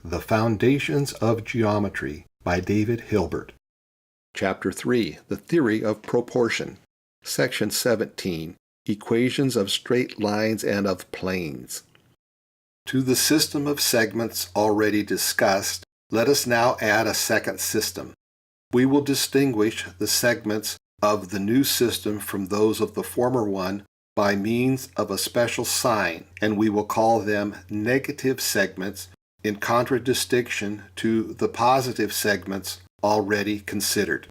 The Foundations of Geometry by David Hilbert. Chapter 3, The Theory of Proportion. Section 17, Equations of Straight Lines and of Planes. To the system of segments already discussed, let us now add a second system. We will distinguish the segments of the new system from those of the former one by means of a special sign, and we will call them negative segments in contradistinction to the positive segments already considered.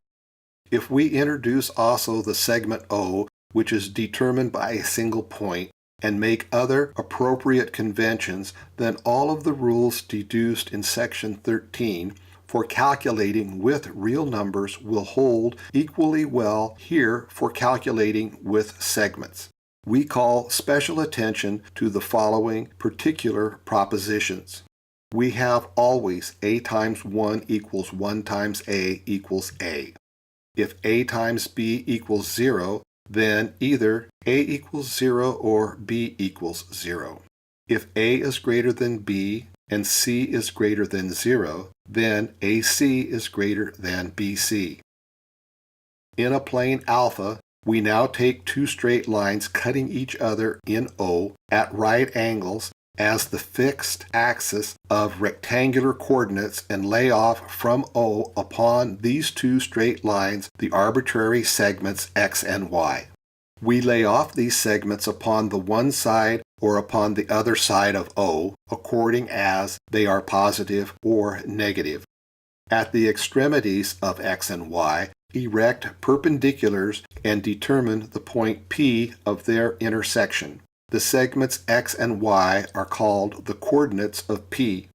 If we introduce also the segment O, which is determined by a single point, and make other appropriate conventions, then all of the rules deduced in section 13 for calculating with real numbers will hold equally well here for calculating with segments. We call special attention to the following particular propositions. We have always a times 1 equals 1 times a equals a. If a times b equals 0, then either a equals 0 or b equals 0. If a is greater than b and c is greater than 0, then ac is greater than bc. In a plane alpha, we now take two straight lines cutting each other in O at right angles as the fixed axis of rectangular coordinates and lay off from O upon these two straight lines the arbitrary segments x and y. We lay off these segments upon the one side or upon the other side of O, according as they are positive or negative. At the extremities of x and y, erect perpendiculars and determine the point P of their intersection. The segments x and y are called the coordinates of P.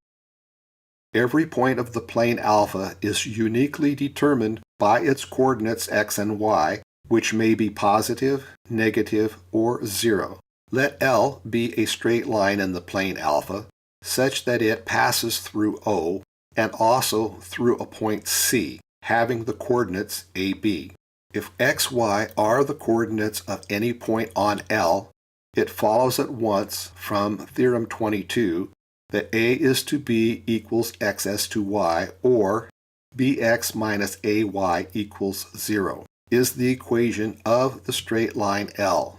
Every point of the plane alpha is uniquely determined by its coordinates x and y, which may be positive, negative, or 0. Let L be a straight line in the plane alpha, such that it passes through O and also through a point C, having the coordinates AB. If x, y are the coordinates of any point on L, it follows at once from Theorem 22 that A is to B equals xs to y, or bx minus ay equals 0, is the equation of the straight line L.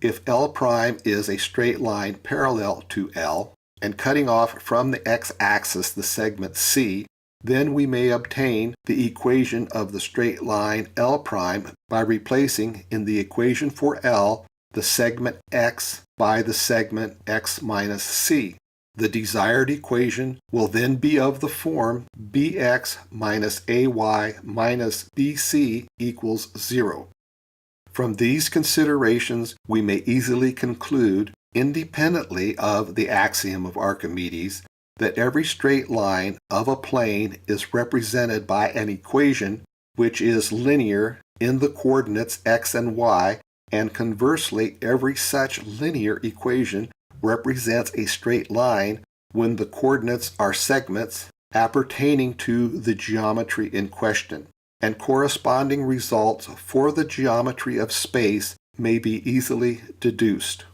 If L' is a straight line parallel to L, and cutting off from the x-axis the segment C, then we may obtain the equation of the straight line L' by replacing in the equation for L the segment x by the segment x minus c. The desired equation will then be of the form bx minus ay minus bc equals 0. From these considerations, we may easily conclude, independently of the axiom of Archimedes, that every straight line of a plane is represented by an equation which is linear in the coordinates x and y, and conversely, every such linear equation represents a straight line when the coordinates are segments appertaining to the geometry in question, and corresponding results for the geometry of space may be easily deduced.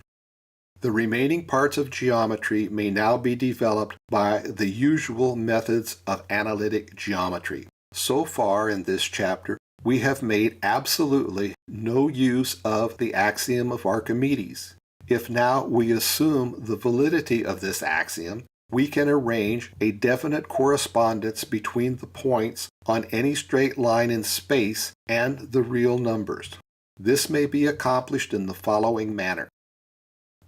The remaining parts of geometry may now be developed by the usual methods of analytic geometry. So far in this chapter, we have made absolutely no use of the axiom of Archimedes. If now we assume the validity of this axiom, we can arrange a definite correspondence between the points on any straight line in space and the real numbers. This may be accomplished in the following manner.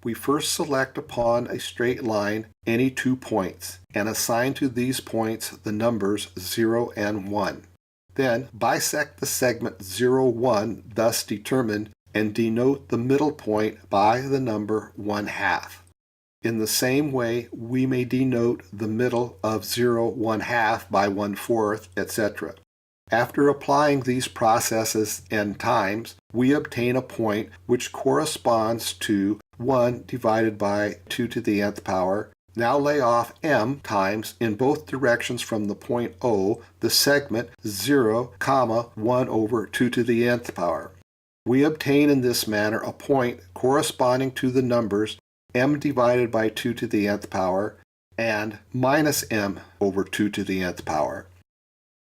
We first select upon a straight line any 2 points and assign to these points the numbers 0 and 1. Then bisect the segment 0, 1 thus determined and denote the middle point by the number 1/2. In the same way, we may denote the middle of 0, 1/2 by 1/4, etc. After applying these processes n times, we obtain a point which corresponds to 1 divided by 2 to the nth power. Now lay off m times in both directions from the point O the segment 0, 1 over 2 to the nth power. We obtain in this manner a point corresponding to the numbers m divided by 2 to the nth power, and minus m over 2 to the nth power.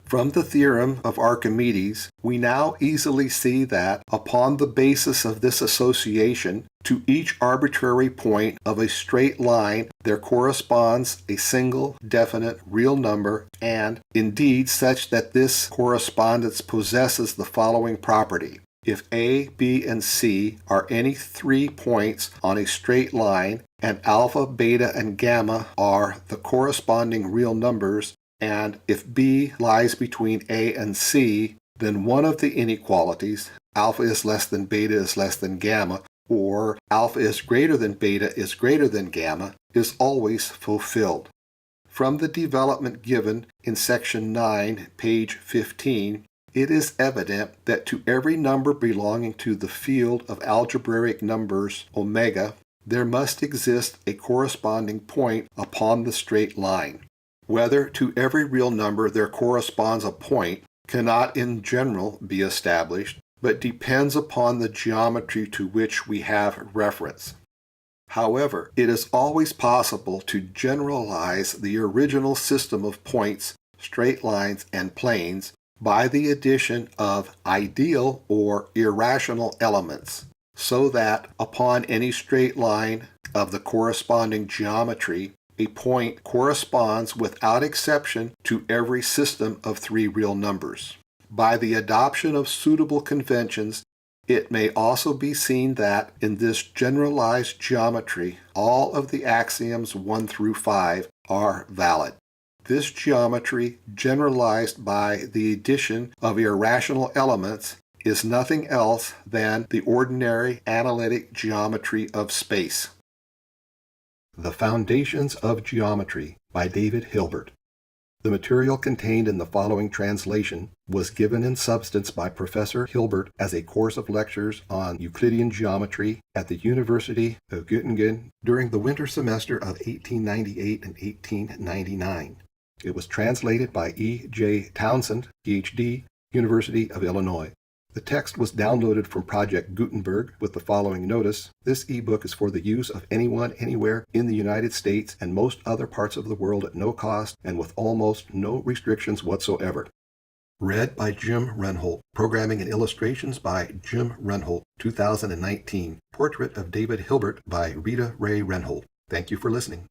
From the theorem of Archimedes, we now easily see that, upon the basis of this association, to each arbitrary point of a straight line there corresponds a single, definite, real number, and, indeed, such that this correspondence possesses the following property. If A, B, and C are any 3 points on a straight line, and alpha, beta, and gamma are the corresponding real numbers, and if B lies between A and C, then one of the inequalities, alpha is less than beta is less than gamma, or alpha is greater than beta is greater than gamma, is always fulfilled. From the development given in section 9, page 15, it is evident that to every number belonging to the field of algebraic numbers omega, there must exist a corresponding point upon the straight line. Whether to every real number there corresponds a point cannot in general be established, but depends upon the geometry to which we have reference. However, it is always possible to generalize the original system of points, straight lines, and planes by the addition of ideal or irrational elements, so that upon any straight line of the corresponding geometry, a point corresponds without exception to every system of 3 real numbers. By the adoption of suitable conventions, it may also be seen that in this generalized geometry, all of the axioms 1 through 5 are valid. This geometry, generalized by the addition of irrational elements, is nothing else than the ordinary analytic geometry of space. The Foundations of Geometry by David Hilbert. The material contained in the following translation was given in substance by Professor Hilbert as a course of lectures on Euclidean geometry at the University of Göttingen during the winter semester of 1898 and 1899. It was translated by E. J. Townsend, Ph.D., University of Illinois. The text was downloaded from Project Gutenberg with the following notice. This ebook is for the use of anyone, anywhere in the United States and most other parts of the world at no cost and with almost no restrictions whatsoever. Read by Jim Wrenholt. Programming and illustrations by Jim Wrenholt. 2019. Portrait of David Hilbert by Reida Wrenholt. Thank you for listening.